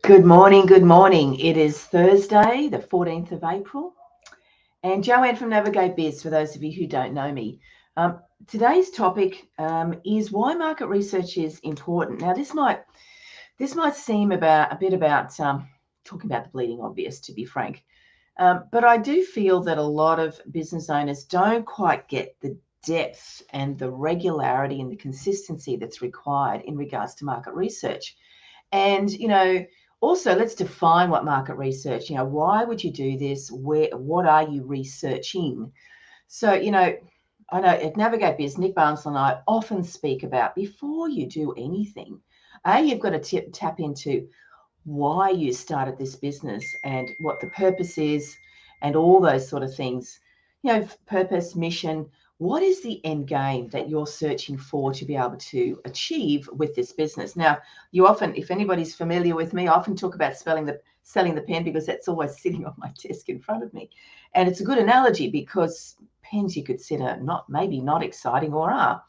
Good morning, good morning. It is Thursday, the 14th of April, and Joanne from Navigate Biz, for those of you who don't know me. Today's topic is why market research is important. Now, this might seem a bit about talking about the bleeding obvious, to be frank, but I do feel that a lot of business owners don't quite get the depth and the regularity and the consistency that's required in regards to market research. And, also let's define what market research, why would you do this? What are you researching? So, I know at Navigate Biz, Nick Barnes and I often speak about before you do anything, you've got to tap into why you started this business and what the purpose is and all those sort of things. Purpose, mission, what is the end game that you're searching for to be able to achieve with this business? Now, you often, if anybody's familiar with me, I often talk about selling the pen because that's always sitting on my desk in front of me. And it's a good analogy because pens you could sit maybe not exciting or are,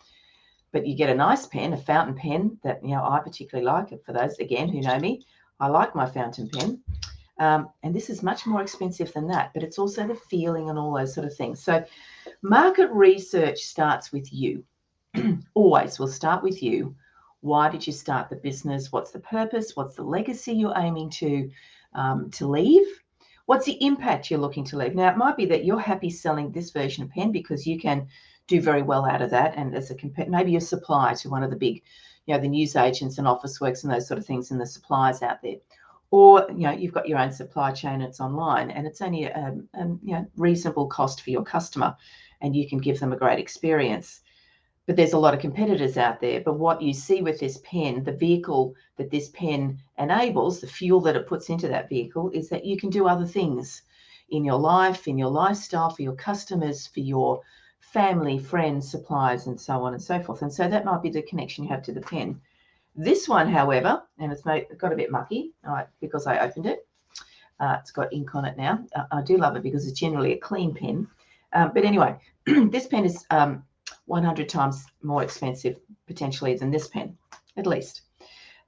but you get a nice pen, a fountain pen that, I particularly like. For those, again, who know me, I like my fountain pen. And this is much more expensive than that, but it's also the feeling and all those sort of things. So market research starts with you. Always will start with you. Why did you start the business? What's the purpose? What's the legacy you're aiming to leave? What's the impact you're looking to leave? Now, it might be that you're happy selling this version of pen because you can do very well out of that. And as maybe you're a supplier to one of the big, the news agents and Officeworks and those sort of things and the suppliers out there. Or, you've got your own supply chain, it's online, and it's only a reasonable cost for your customer, and you can give them a great experience. But there's a lot of competitors out there. But what you see with this pen, the vehicle that this pen enables, the fuel that it puts into that vehicle, is that you can do other things in your life, in your lifestyle, for your customers, for your family, friends, suppliers, and so on and so forth. And so that might be the connection you have to the pen. This one, however, and it's got a bit mucky because I opened it. It's got ink on it now. I do love it because it's generally a clean pen. But anyway, this pen is 100 times more expensive potentially than this pen, at least.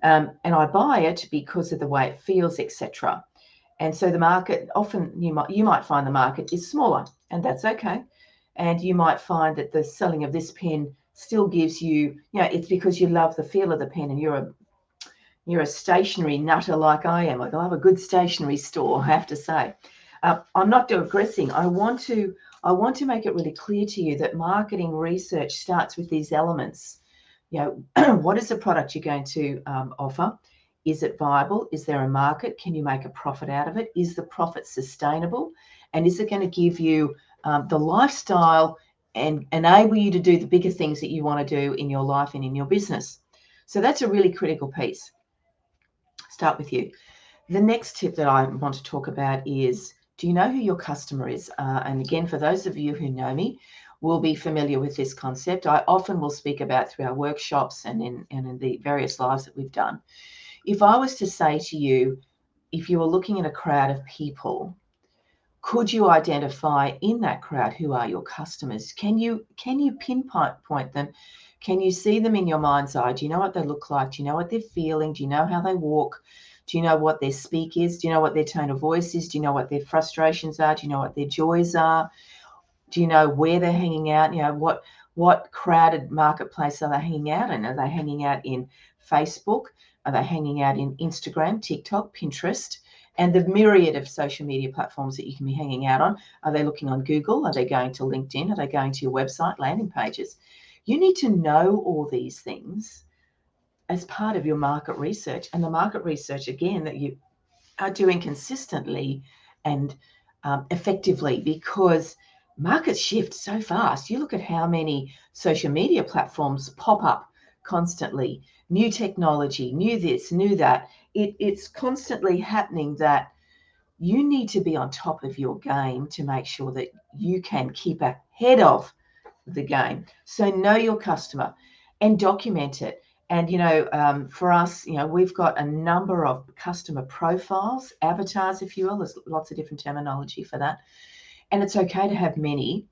And I buy it because of the way it feels, etc. And so the market, often you might find the market is smaller, and that's okay. And you might find that the selling of this pen still gives you, it's because you love the feel of the pen, and you're a stationery nutter like I am. I love a good stationery store, I have to say. I'm not digressing. I want to make it really clear to you that marketing research starts with these elements. What is the product you're going to offer? Is it viable? Is there a market? Can you make a profit out of it? Is the profit sustainable? And is it going to give you the lifestyle and enable you to do the bigger things that you want to do in your life and in your business? So that's a really critical piece. Start with you. The next tip that I want to talk about is, do you know who your customer is? And again, for those of you who know me, will be familiar with this concept. I often will speak about through our workshops and in the various lives that we've done. If I was to say to you, if you were looking at a crowd of people, could you identify in that crowd who are your customers? Can you pinpoint them? Can you see them in your mind's eye? Do you know what they look like? Do you know what they're feeling? Do you know how they walk? Do you know what their speak is? Do you know what their tone of voice is? Do you know what their frustrations are? Do you know what their joys are? Do you know where they're hanging out? What crowded marketplace are they hanging out in? Are they hanging out in Facebook? Are they hanging out in Instagram, TikTok, Pinterest, and the myriad of social media platforms that you can be hanging out on? Are they looking on Google? Are they going to LinkedIn? Are they going to your website, landing pages? You need to know all these things as part of your market research, and the market research, again, that you are doing consistently and effectively, because markets shift so fast. You look at how many social media platforms pop up constantly, new technology, new this, new that. It's constantly happening, that you need to be on top of your game to make sure that you can keep ahead of the game. So know your customer and document it. And, for us, we've got a number of customer profiles, avatars, if you will. There's lots of different terminology for that. And it's okay to have many.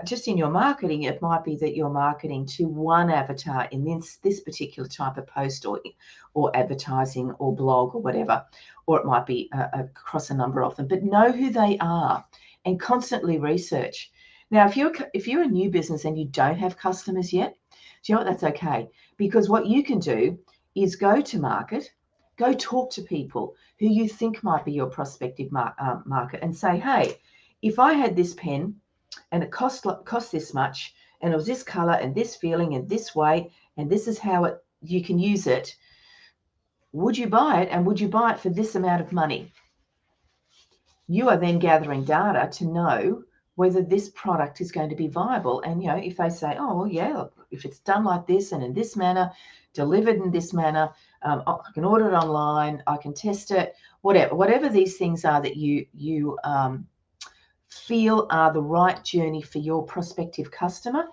just in your marketing, it might be that you're marketing to one avatar in this particular type of post or advertising or blog or whatever, or it might be across a number of them. But know who they are and constantly research. Now, if you're a new business and you don't have customers yet, do you know what? That's okay, because what you can do is go to market, go talk to people who you think might be your prospective market, and say, hey, if I had this pen and it cost this much, and it was this color and this feeling and this way, and this is how you can use it, would you buy it? And would you buy it for this amount of money? You are then gathering data to know whether this product is going to be viable. And, if they say, oh, well, yeah, if it's done like this and in this manner, delivered in this manner, I can order it online, I can test it, whatever these things are that you feel are the right journey for your prospective customer.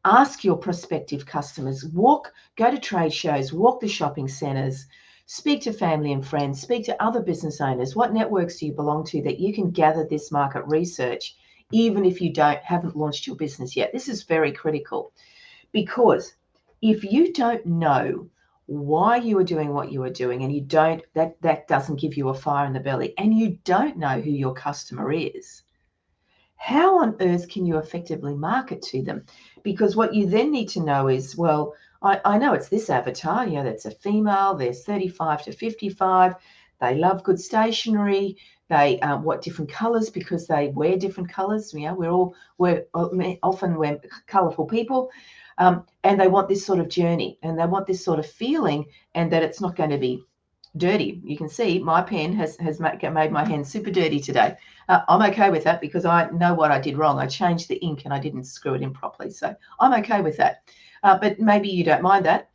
Ask your prospective customers, go to trade shows, walk the shopping centres, speak to family and friends, speak to other business owners. What networks do you belong to that you can gather this market research, even if you haven't launched your business yet? This is very critical, because if you don't know why you are doing what you are doing, and that doesn't give you a fire in the belly, and you don't know who your customer is, how on earth can you effectively market to them? Because what you then need to know is, well, I know it's this avatar, that's a female, they're 35 to 55, they love good stationery, they what different colors, because they wear different colors. We're often colorful people, and they want this sort of journey, and they want this sort of feeling, and that it's not going to be dirty. You can see my pen has made my hand super dirty today. I'm okay with that, because I know what I did wrong. I changed the ink and I didn't screw it in properly. So I'm okay with that. But maybe you don't mind that.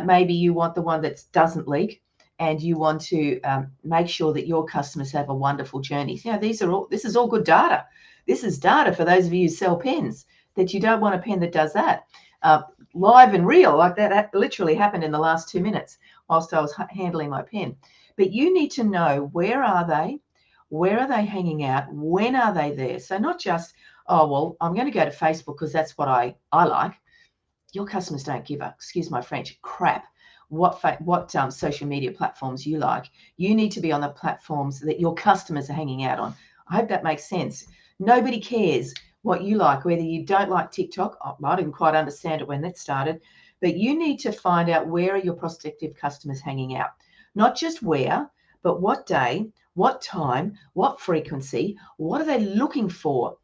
Maybe you want the one that doesn't leak, and you want to make sure that your customers have a wonderful journey. This is all good data. This is data for those of you who sell pens, that you don't want a pen that does that. Live and real, like that literally happened in the last 2 minutes whilst I was handling my pen. But you need to know, where are they hanging out, when are they there? So not just, oh, well, I'm going to go to Facebook because that's what I like. Your customers don't give a, excuse my French, crap what social media platforms you like. You need to be on the platforms that your customers are hanging out on. I hope that makes sense. Nobody cares what you like, whether you don't like TikTok. I didn't quite understand it when that started, but you need to find out, where are your prospective customers hanging out? Not just where, but what day, what time, what frequency, what are they looking for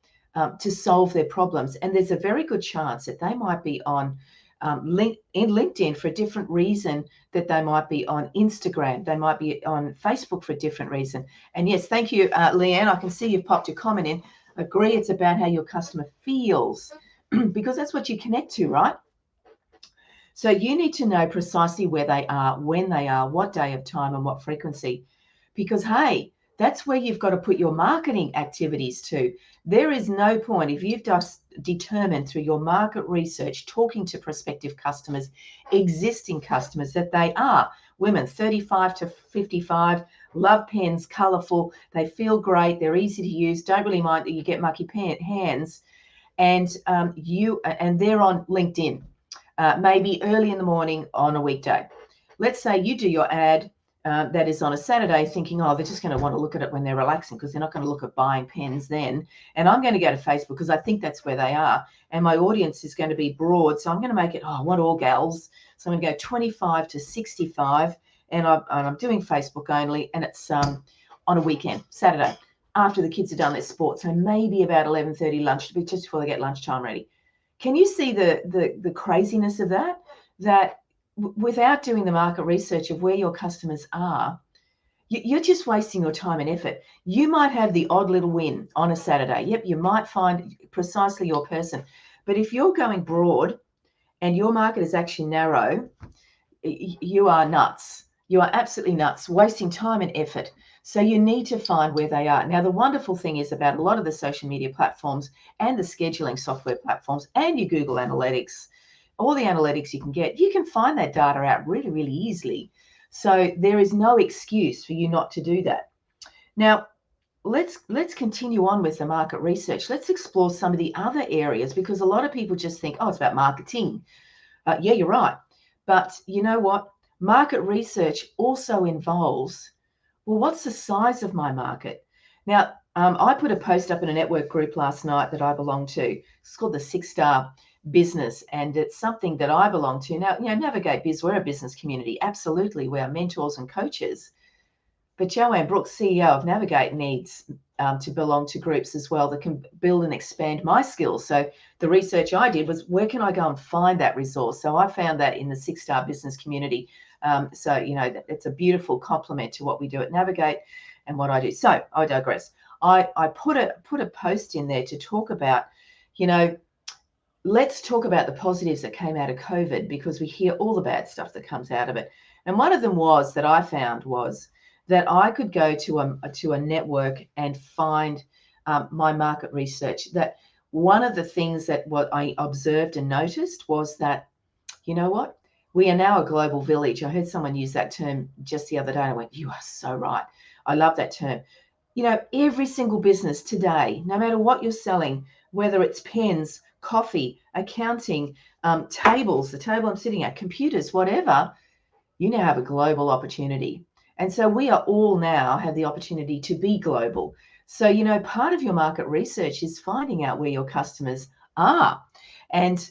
to solve their problems? And there's a very good chance that they might be on LinkedIn for a different reason, that they might be on Instagram, they might be on Facebook for a different reason. And yes, thank you, Leanne. I can see you've popped your comment in. Agree, it's about how your customer feels, because that's what you connect to, right? So you need to know precisely where they are, when they are, what day of time, and what frequency. Because, hey, that's where you've got to put your marketing activities to. There is no point, if you've just determined through your market research, talking to prospective customers, existing customers, that they are women 35 to 55, love pens, colourful, they feel great, they're easy to use, don't really mind that you get mucky hands, and they're on LinkedIn, maybe early in the morning on a weekday. Let's say you do your ad that is on a Saturday, thinking, oh, they're just going to want to look at it when they're relaxing, because they're not going to look at buying pens then. And I'm going to go to Facebook because I think that's where they are. And my audience is going to be broad. So I'm going to make it, I want all gals. So I'm going to go 25 to 65. And I'm doing Facebook only. And it's on a weekend, Saturday, after the kids have done their sport. So maybe about 11:30 lunch, just before they get lunchtime ready. Can you see the craziness of that? That without doing the market research of where your customers are, you're just wasting your time and effort. You might have the odd little win on a Saturday. Yep, you might find precisely your person. But if you're going broad and your market is actually narrow, you are nuts. You are absolutely nuts, wasting time and effort. So you need to find where they are. Now, the wonderful thing is about a lot of the social media platforms and the scheduling software platforms and your Google Analytics, all the analytics you can find that data out really, really easily. So there is no excuse for you not to do that. Now, let's continue on with the market research. Let's explore some of the other areas, because a lot of people just think, oh, it's about marketing. Yeah, you're right. But you know what? Market research also involves, well, what's the size of my market? Now, I put a post up in a network group last night that I belong to. It's called the 6-Star Business, and it's something that I belong to. Now, Navigate Biz, we're a business community. Absolutely, we're mentors and coaches. But Joanne Brooks, CEO of Navigate, needs to belong to groups as well that can build and expand my skills. So the research I did was, where can I go and find that resource? So I found that in the 6-Star Business community. So, it's a beautiful complement to what we do at Navigate and what I do. So I digress. I put a post in there to talk about, let's talk about the positives that came out of COVID, because we hear all the bad stuff that comes out of it. And one of them was that I found was that I could go to a network and find my market research. That one of the things that what I observed and noticed was that, you know what? We are now a global village. I heard someone use that term just the other day, and I went, you are so right. I love that term. Every single business today, no matter what you're selling, whether it's pens, coffee, accounting, tables, the table I'm sitting at, computers, whatever, you now have a global opportunity. And so we are all now have the opportunity to be global. So, part of your market research is finding out where your customers are. And,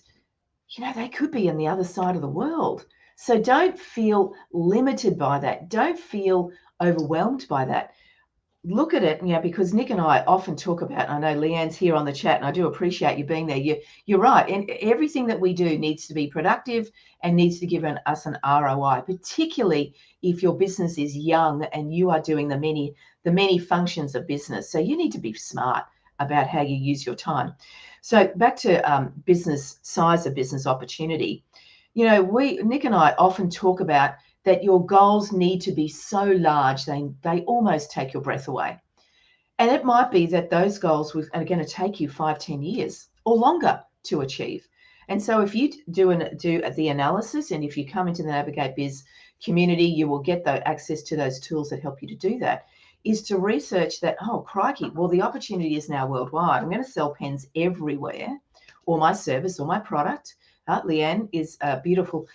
they could be on the other side of the world. So don't feel limited by that. Don't feel overwhelmed by that. Look at it, because Nick and I often talk about, I know Leanne's here on the chat, and I do appreciate you being there. You're right. And everything that we do needs to be productive and needs to give us an ROI, particularly if your business is young and you are doing the many functions of business. So you need to be smart about how you use your time. So back to business size of business opportunity. Nick and I often talk about that your goals need to be so large, they almost take your breath away. And it might be that those goals are going to take you 5-10 years or longer to achieve. And so if you do the analysis, and if you come into the Navigate Biz community, you will get the access to those tools that help you to do that, is to research that, oh, crikey, well, the opportunity is now worldwide. I'm going to sell pens everywhere, or my service or my product. Leanne is a beautiful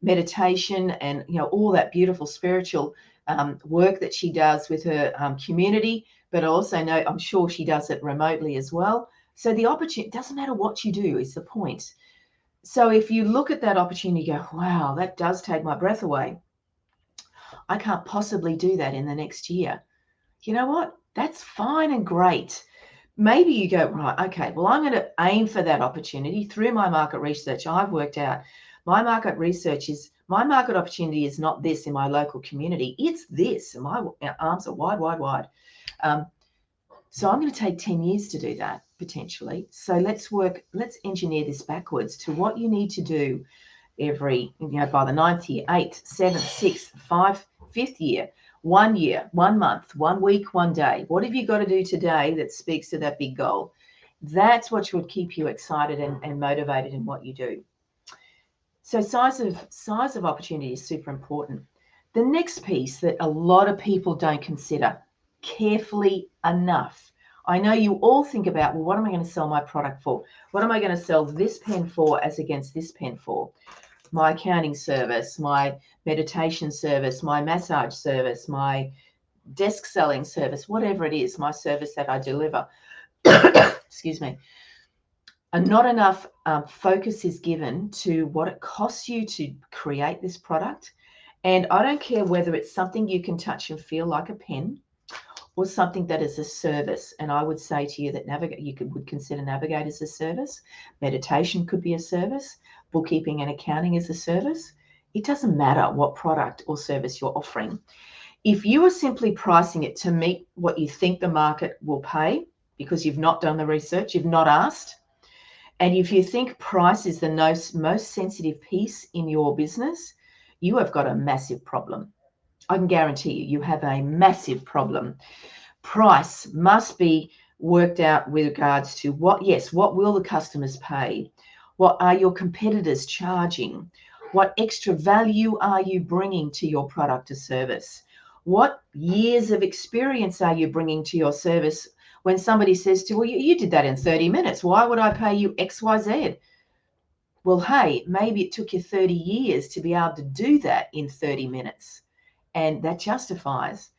meditation and all that beautiful spiritual work that she does with her community, but I also know, I'm sure she does it remotely as well. So the opportunity, doesn't matter what you do, is the point. So if you look at that opportunity, you go, wow, that does take my breath away. I can't possibly do that in the next year. You know what? That's fine and great. Maybe you go, right, okay, well, I'm going to aim for that opportunity through my market research. I've worked out my market opportunity is not this in my local community. It's this, and my arms are wide, wide, wide. So I'm going to take 10 years to do that, potentially. So let's engineer this backwards to what you need to do every, by the 9th year, 8th, 7th, 6th, 5th year, 1 year, 1 month, 1 week, 1 day. What have you got to do today that speaks to that big goal? That's what should keep you excited and motivated in what you do. So size of opportunity is super important. The next piece that a lot of people don't consider carefully enough. I know you all think about, well, what am I going to sell my product for? What am I going to sell this pen for as against this pen for? My accounting service, my meditation service, my massage service, my desk selling service, whatever it is, my service that I deliver. Excuse me. And not enough focus is given to what it costs you to create this product. And I don't care whether it's something you can touch and feel like a pen, or something that is a service. And I would say to you that would consider Navigate as a service. Meditation could be a service. Bookkeeping and accounting is a service. It doesn't matter what product or service you're offering. If you are simply pricing it to meet what you think the market will pay, because you've not done the research, you've not asked, and if you think price is the most sensitive piece in your business, you have got a massive problem. I can guarantee you have a massive problem. Price must be worked out with regards to what will the customers pay? What are your competitors charging? What extra value are you bringing to your product or service? What years of experience are you bringing to your service when somebody says to you, well, you did that in 30 minutes. Why would I pay you X, Y, Z? Well, hey, maybe it took you 30 years to be able to do that in 30 minutes. And that justifies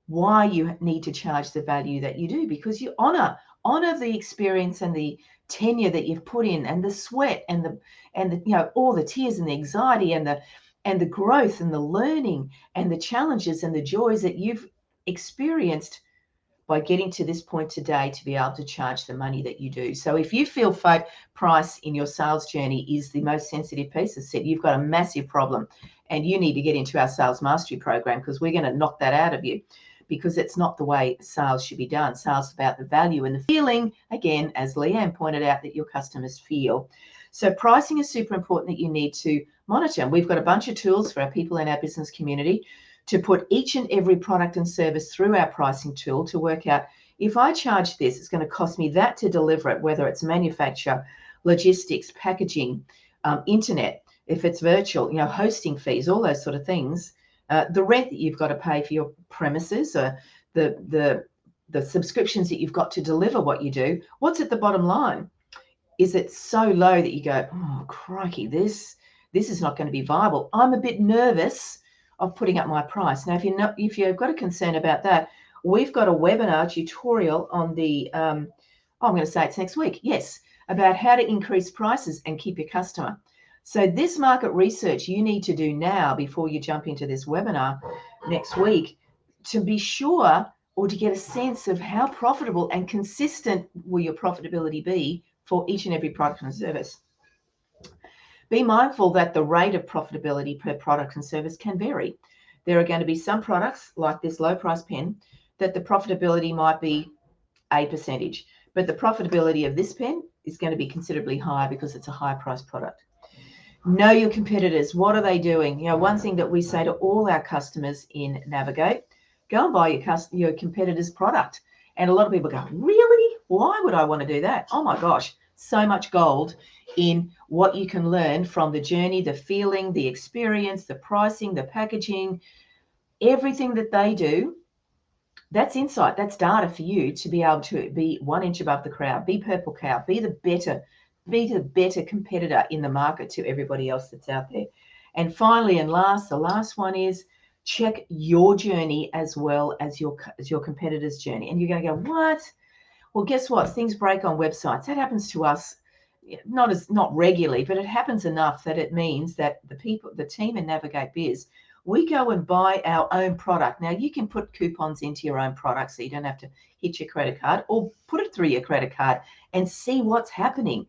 why you need to charge the value that you do, because you honor the experience and the tenure that you've put in, and the sweat and the all the tears and the anxiety and the growth and the learning and the challenges and the joys that you've experienced by getting to this point today to be able to charge the money that you do. So if you feel price in your sales journey is the most sensitive piece of it, you've got a massive problem, and you need to get into our sales mastery program, because we're going to knock that out of you, because it's not the way sales should be done. Sales is about the value and the feeling, again, as Leanne pointed out, that your customers feel. So pricing is super important that you need to monitor. And we've got a bunch of tools for our people in our business community to put each and every product and service through our pricing tool to work out, if I charge this, it's going to cost me that to deliver it, whether it's manufacture, logistics, packaging, internet, if it's virtual, hosting fees, all those sort of things, the rent that you've got to pay for your premises, or the subscriptions that you've got to deliver what you do. What's at the bottom line? Is it so low that you go, oh, crikey, this is not going to be viable. I'm a bit nervous of putting up my price. Now, if you've got a concern about that, we've got a webinar tutorial on the, I'm going to say it's next week, yes, about how to increase prices and keep your customer. So this market research you need to do now before you jump into this webinar next week, to be sure, or to get a sense of how profitable and consistent will your profitability be for each and every product and service. Be mindful that the rate of profitability per product and service can vary. There are going to be some products, like this low price pen, that the profitability might be a percentage, but the profitability of this pen is going to be considerably higher because it's a higher price product. Know your competitors. What are they doing? One thing that we say to all our customers in Navigate, go and buy your competitor's product. And a lot of people go, really? Why would I want to do that? Oh my gosh, so much gold in what you can learn from the journey, the feeling, the experience, the pricing, the packaging, everything that they do. That's insight, that's data for you to be able to be 1 inch above the crowd, be purple cow, be the better competitor in the market to everybody else that's out there. And finally, and the last one is, check your journey as well as your competitor's journey. And you're going to go, what? Well, guess what? Things break on websites. That happens to us, not regularly, but it happens enough that it means that the team in Navigate Biz, we go and buy our own product. Now, you can put coupons into your own product so you don't have to hit your credit card, or put it through your credit card and see what's happening.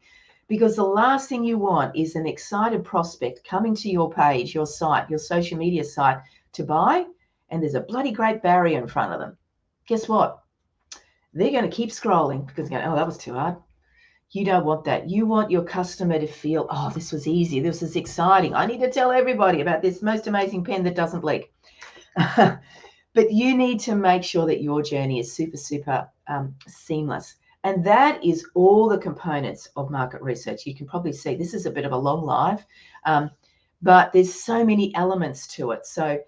Because the last thing you want is an excited prospect coming to your page, your site, your social media site to buy, and there's a bloody great barrier in front of them. Guess what? They're going to keep scrolling because they're going, oh, that was too hard. You don't want that. You want your customer to feel, oh, this was easy. This is exciting. I need to tell everybody about this most amazing pen that doesn't leak. But you need to make sure that your journey is super, super seamless. And that is all the components of market research. You can probably see this is a bit of a long live, but there's so many elements to it. So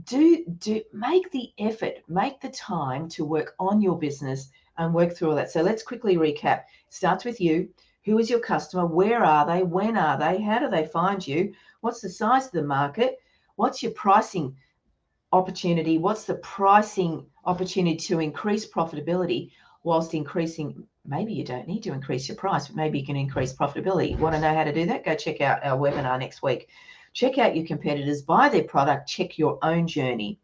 do make the effort, make the time to work on your business and work through all that. So let's quickly recap. Starts with you. Who is your customer? Where are they? When are they? How do they find you? What's the size of the market? What's your pricing opportunity? What's the pricing opportunity to increase profitability whilst increasing? Maybe you don't need to increase your price, but maybe you can increase profitability. You want to know how to do that? Go check out our webinar next week. Check out your competitors, buy their product, check your own journey.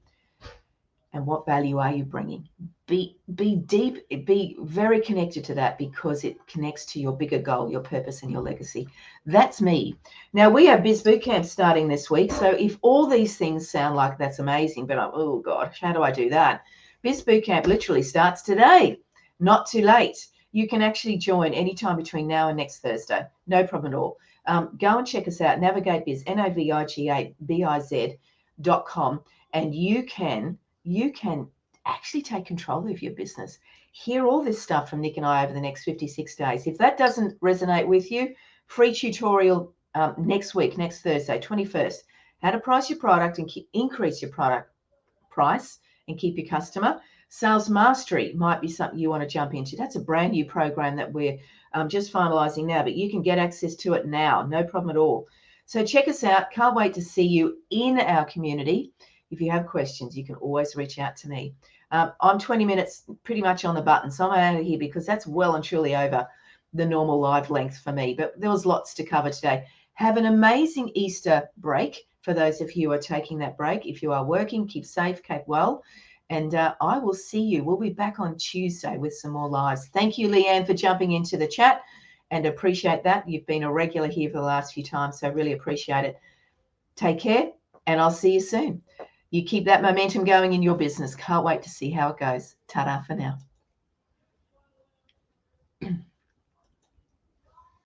And what value are you bringing? Be deep, be very connected to that, because it connects to your bigger goal, your purpose, and your legacy. That's me. Now, we have Biz Bootcamp starting this week. So if all these things sound like that's amazing, but oh gosh, how do I do that? Biz Bootcamp literally starts today. Not too late. You can actually join anytime between now and next Thursday. No problem at all. Go and check us out, navigatebiz, navigatebiz.com, and you can actually take control of your business. Hear all this stuff from Nick and I over the next 56 days. If that doesn't resonate with you, free tutorial next week, next Thursday, 21st, how to price your product and increase your product price and keep your customer. Sales Mastery might be something you want to jump into. That's a brand new program that we're just finalizing now, but you can get access to it now, no problem at all. So check us out. Can't wait to see you in our community. If you have questions, you can always reach out to me. I'm 20 minutes pretty much on the button, so I'm out of here because that's well and truly over the normal live length for me. But there was lots to cover today. Have an amazing Easter break for those of you who are taking that break. If you are working, keep safe, keep well. And I will see you. We'll be back on Tuesday with some more lives. Thank you, Leanne, for jumping into the chat and appreciate that. You've been a regular here for the last few times, so really appreciate it. Take care, and I'll see you soon. You keep that momentum going in your business. Can't wait to see how it goes. Ta-da for now.